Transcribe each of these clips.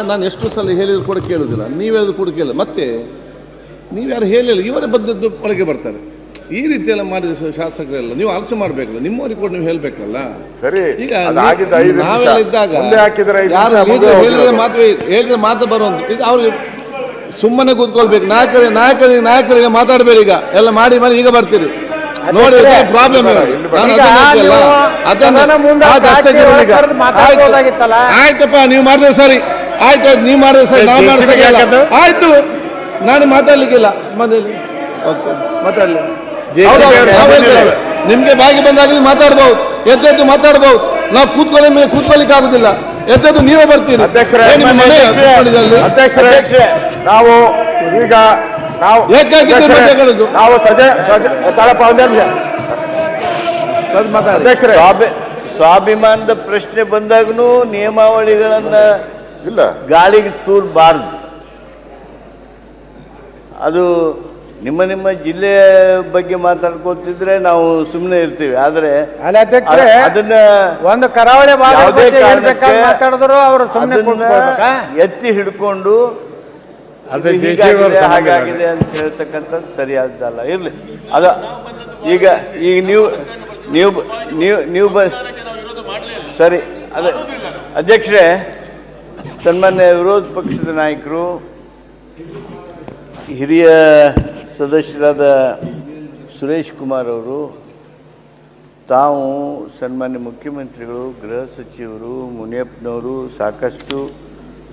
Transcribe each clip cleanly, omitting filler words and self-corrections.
ನಾನು ಎಷ್ಟು ಸಲ ಹೇಳಿದ್ರು ಕೂಡ ಕೇಳೋದಿಲ್ಲ, ನೀವು ಹೇಳಿದ್ರು ಕೂಡ ಕೇಳಿಲ್ಲ, ಮತ್ತೆ ನೀವು ಯಾರು ಹೇಳಿಲ್ಲ, ಇವರೇ ಬಂದದ್ದು ಒಳಗೆ ಬರ್ತಾರೆ. ಈ ರೀತಿ ಎಲ್ಲ ಮಾಡಿದ ಶಾಸಕರೆಲ್ಲ ನೀವು ಆಲೋಚನೆ ಮಾಡಬೇಕಲ್ಲ, ನಿಮ್ಮವರಿಗೆ ಕೂಡ ನೀವು ಹೇಳಬೇಕಲ್ಲ. ಸರಿ, ಈಗ ನಾವೆಲ್ಲ ಇದ್ದಾಗ ಹೇಳಿದ್ರೆ ಮಾತು ಬರುವಂತ ಇದು ಅವ್ರಿಗೆ ಸುಮ್ಮನೆ ಕೂತ್ಕೊಳ್ಬೇಕು. ನಾಯಕರಿಗೆ ಮಾತಾಡ್ಬೇಡಿ, ಈಗ ಎಲ್ಲ ಮಾಡಿ ಈಗ ಬರ್ತೀರಿ ನೋಡಿ. ಪ್ರಾಬ್ಲಮ್ ಆಯ್ತಪ್ಪ, ನೀವು ಮಾಡಿದ್ರೆ ಸರಿ, ಆಯ್ತು ನೀವು ಮಾಡಿದ್ರೆ ಸರಿ, ನಾವು ಮಾಡಿದ್ರೆ ಆಯ್ತು, ನಾನು ಮಾತಾಡ್ಲಿಕ್ಕಿಲ್ಲ. ಮಾತಾಡ್ಲಿ, ನಿಮ್ಗೆ ಬಾಗಿ ಬಂದಾಗಲಿ ಮಾತಾಡ್ಬಹುದು, ಎದ್ದು ಮಾತಾಡ್ಬಹುದು. ನಾವು ಕೂತ್ಕೊಳ್ಳಿಕ್ಕೆ ಆಗುದಿಲ್ಲ, ಎದ್ದು ನೀವೇ ಬರ್ತೀರಿ. ಅಧ್ಯಕ್ಷರೇ, ನಾವು ಈಗ ಸ್ವಾಭಿಮಾನದ ಪ್ರಶ್ನೆ ಬಂದಾಗೂ ನಿಯಮಾವಳಿಗಳನ್ನ ಇಲ್ಲ ಗಾಳಿಗೆ ತೂರಬಾರದು. ಅದು ನಿಮ್ಮ ಜಿಲ್ಲೆಯ ಬಗ್ಗೆ ಮಾತಾಡ್ಕೊತಿದ್ರೆ ನಾವು ಸುಮ್ಮನೆ ಇರ್ತೀವಿ. ಆದ್ರೆ ಅದನ್ನ ಒಂದು ಕರಾವಳಿ ಮಾತಾಡಿದ್ರು ಅವರು ಎತ್ತಿ ಹಿಡ್ಕೊಂಡು ಹಾಗಾಗಿದೆ ಅಂತ ಹೇಳ್ತಕ್ಕಂಥದ್ದು ಸರಿಯಾದಲ್ಲ. ಇರ್ಲಿ, ಅದ ಈಗ ನೀವು ಸರಿ. ಅದೇ ಅಧ್ಯಕ್ಷರೇ, ಸನ್ಮಾನ್ಯ ವಿರೋಧ ಪಕ್ಷದ ನಾಯಕರು, ಹಿರಿಯ ಸದಸ್ಯರಾದ ಸುರೇಶ್ ಕುಮಾರ್ ಅವರು, ತಾವು ಸನ್ಮಾನ್ಯ ಮುಖ್ಯಮಂತ್ರಿಗಳು, ಗೃಹ ಸಚಿವರು, ಮುನಿಯಪ್ಪನವರು ಸಾಕಷ್ಟು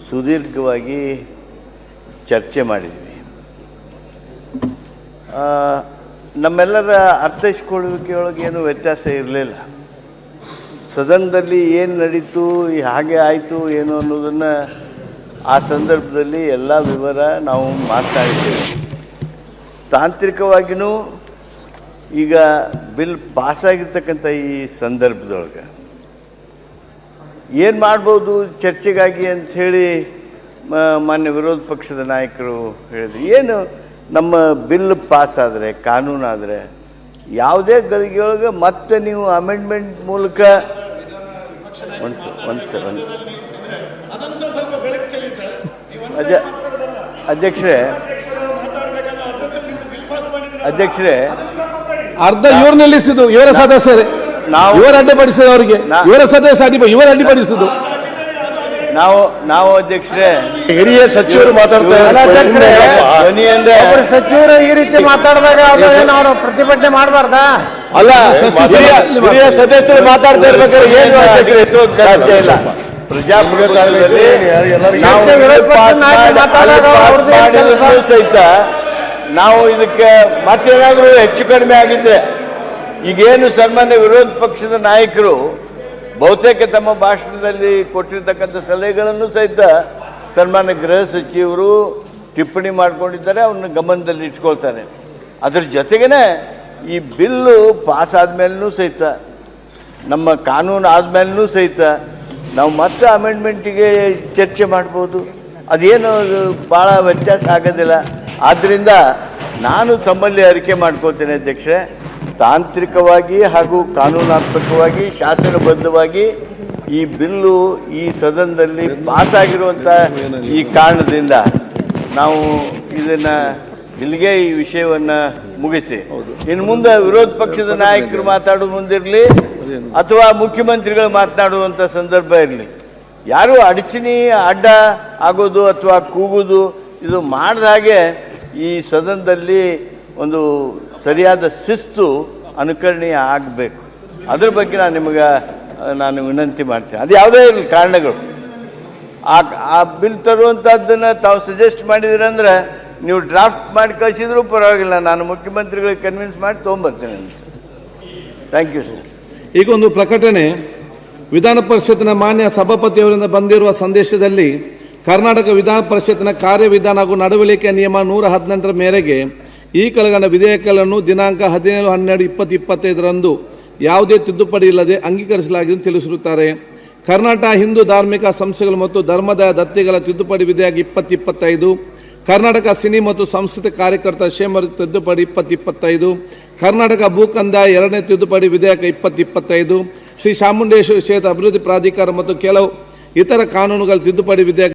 ಸುದೀರ್ಘವಾಗಿ ಚರ್ಚೆ ಮಾಡಿದ್ವಿ. ನಮ್ಮೆಲ್ಲರ ಅರ್ಥೈಸ್ಕೊಳ್ಳುವಿಕೆಯೊಳಗೆ ಏನು ವ್ಯತ್ಯಾಸ ಇರಲಿಲ್ಲ. ಸದನದಲ್ಲಿ ಏನು ನಡೀತು, ಹಾಗೆ ಆಯಿತು ಏನು ಅನ್ನೋದನ್ನು ಆ ಸಂದರ್ಭದಲ್ಲಿ ಎಲ್ಲ ವಿವರ ನಾವು ಮಾತನಾಡಿದ್ದೇವೆ. ತಾಂತ್ರಿಕವಾಗಿಯೂ ಈಗ ಬಿಲ್ ಪಾಸಾಗಿರ್ತಕ್ಕಂಥ ಈ ಸಂದರ್ಭದೊಳಗೆ ಏನು ಮಾಡ್ಬೋದು ಚರ್ಚೆಗಾಗಿ ಅಂಥೇಳಿ ಮಾನ್ಯ ವಿರೋಧ ಪಕ್ಷದ ನಾಯಕರು ಹೇಳಿದ್ರು. ಏನು ನಮ್ಮ ಬಿಲ್ ಪಾಸ್ ಆದರೆ, ಕಾನೂನಾದರೆ, ಯಾವುದೇ ಗಳಿಗೆಯೊಳಗೆ ಮತ್ತೆ ನೀವು ಅಮೆಂಡ್ಮೆಂಟ್ ಮೂಲಕ ಅಧ್ಯಕ್ಷರೇ ಅರ್ಧ ಇವ್ರು ನಿಲ್ಲಿಸಿದ್ದು ಇವರ ಸದಸ್ಯರೇ, ಇವರು ಅಡ್ಡಿಪಡಿಸಿದ ಅವರಿಗೆ, ಇವರ ಸದಸ್ಯ ಇವರು ಅಡ್ಡಿಪಡಿಸುದು. ನಾವು ಅಧ್ಯಕ್ಷರೇ, ಹಿರಿಯ ಸಚಿವರು ಮಾತಾಡ್ತಾರೆ, ಸಚಿವರು ಈ ರೀತಿ ಮಾತಾಡಿದಾಗ ಅವರು ಪ್ರತಿಭಟನೆ ಮಾಡಬಾರ್ದಾ? ಅಲ್ಲ, ಹಿರಿಯ ಸದಸ್ಯರು ಮಾತಾಡ್ತಾ ಇರ್ಬೇಕಾದ್ರೆ ಏನು ಸಾಧ್ಯ ಇಲ್ಲ. ಪ್ರಜಾಪ್ರಭುತ್ವದಲ್ಲಿ ಸಹಿತ ನಾವು ಇದಕ್ಕೆ ಮತ್ತೇನಾದರೂ ಹೆಚ್ಚು ಕಡಿಮೆ ಆಗಿದ್ರೆ, ಈಗೇನು ಸನ್ಮಾನ್ಯ ವಿರೋಧ ಪಕ್ಷದ ನಾಯಕರು ಬಹುತೇಕ ತಮ್ಮ ಭಾಷಣದಲ್ಲಿ ಕೊಟ್ಟಿರ್ತಕ್ಕಂಥ ಸಲಹೆಗಳನ್ನು ಸಹಿತ ಸನ್ಮಾನ್ಯ ಗೃಹ ಸಚಿವರು ಟಿಪ್ಪಣಿ ಮಾಡ್ಕೊಂಡಿದ್ದಾರೆ, ಅವನ್ನ ಗಮನದಲ್ಲಿ ಇಟ್ಕೊಳ್ತಾರೆ. ಅದ್ರ ಜೊತೆಗೇ ಈ ಬಿಲ್ಲು ಪಾಸ್ ಆದಮೇಲೂ ಸಹಿತ, ನಮ್ಮ ಕಾನೂನು ಆದಮೇಲೂ ಸಹಿತ ನಾವು ಮತ್ತೆ ಅಮೆಂಡ್ಮೆಂಟಿಗೆ ಚರ್ಚೆ ಮಾಡ್ಬೋದು. ಅದೇನು ಭಾಳ ವ್ಯತ್ಯಾಸ ಆಗೋದಿಲ್ಲ. ಆದ್ದರಿಂದ ನಾನು ತಮ್ಮಲ್ಲಿ ಅರಿಕೆ ಮಾಡ್ಕೊಳ್ತೇನೆ ಅಧ್ಯಕ್ಷರೇ, ತಾಂತ್ರಿಕವಾಗಿ ಹಾಗೂ ಕಾನೂನಾತ್ಮಕವಾಗಿ ಶಾಸನಬದ್ಧವಾಗಿ ಈ ಬಿಲ್ಲು ಈ ಸದನದಲ್ಲಿ ಪಾಸಾಗಿರುವಂಥ ಈ ಕಾರಣದಿಂದ ನಾವು ಇದನ್ನು ಇಲ್ಲಿಗೆ ಈ ವಿಷಯವನ್ನು ಮುಗಿಸಿ, ಇನ್ನು ಮುಂದೆ ವಿರೋಧ ಪಕ್ಷದ ನಾಯಕರು ಮಾತಾಡೋ ಮುಂದಿರಲಿ ಅಥವಾ ಮುಖ್ಯಮಂತ್ರಿಗಳು ಮಾತನಾಡುವಂಥ ಸಂದರ್ಭ ಇರಲಿ, ಯಾರು ಅಡಚಣೆ ಅಡ್ಡ ಆಗೋದು ಅಥವಾ ಕೂಗೋದು ಇದು ಮಾಡಿದ ಹಾಗೆ ಈ ಸದನದಲ್ಲಿ ಒಂದು ಸರಿಯಾದ ಶಿಸ್ತು ಅನುಕರಣೀಯ ಆಗಬೇಕು. ಅದ್ರ ಬಗ್ಗೆ ನಾನು ವಿನಂತಿ ಮಾಡ್ತೀನಿ. ಅದು ಯಾವುದೇ ಇರಲಿ ಕಾರಣಗಳು, ಆ ಬಿಲ್ ತರುವಂಥದ್ದನ್ನು ತಾವು ಸಜೆಸ್ಟ್ ಮಾಡಿದ್ರಂದ್ರೆ ನೀವು ಡ್ರಾಫ್ಟ್ ಮಾಡಿ ಕಳಿಸಿದ್ರು ಪರವಾಗಿಲ್ಲ, ನಾನು ಮುಖ್ಯಮಂತ್ರಿಗಳಿಗೆ ಕನ್ವಿನ್ಸ್ ಮಾಡಿ ತೊಗೊಂಬರ್ತೇನೆ ಅಂತ. Thank you sir. ಈಗ ಒಂದು ಪ್ರಕಟಣೆ. ವಿಧಾನ ಪರಿಷತ್ತಿನ ಮಾನ್ಯ ಸಭಾಪತಿಯವರಿಂದ ಬಂದಿರುವ ಸಂದೇಶದಲ್ಲಿ ಕರ್ನಾಟಕ ವಿಧಾನ ಪರಿಷತ್ತಿನ ಕಾರ್ಯವಿಧಾನ ಹಾಗೂ ನಡವಳಿಕೆ ನಿಯಮ 118ರ ಮೇರೆಗೆ ಈ ಕೆಳಗಂಡ ವಿಧೇಯಕಗಳನ್ನು ದಿನಾಂಕ 17/12/2025 ಯಾವುದೇ ತಿದ್ದುಪಡಿ ಇಲ್ಲದೆ ಅಂಗೀಕರಿಸಲಾಗಿದೆ ಎಂದು ತಿಳಿಸಿರುತ್ತಾರೆ. ಕರ್ನಾಟಕ ಹಿಂದೂ ಧಾರ್ಮಿಕ ಸಂಸ್ಥೆಗಳು ಮತ್ತು ಧರ್ಮದ ದತ್ತಿಗಳ ತಿದ್ದುಪಡಿ ವಿಧೇಯಕ 2025, ಕರ್ನಾಟಕ ಸಿನಿ ಮತ್ತು ಸಂಸ್ಕೃತಿ ಕಾರ್ಯಕರ್ತರ ಕ್ಷೇಮ ತಿದ್ದುಪಡಿ 2025, ಕರ್ನಾಟಕ ಭೂಕಂದಾಯ 2ನೇ ತಿದ್ದುಪಡಿ ವಿಧೇಯಕ 2025, ಶ್ರೀ ಚಾಮುಂಡೇಶ್ವರಿ ಕ್ಷೇತ್ರ ಅಭಿವೃದ್ಧಿ ಪ್ರಾಧಿಕಾರ ಮತ್ತು ಕೆಲವು ಇತರ ಕಾನೂನುಗಳ ತಿದ್ದುಪಡಿ ವಿಧೇಯಕ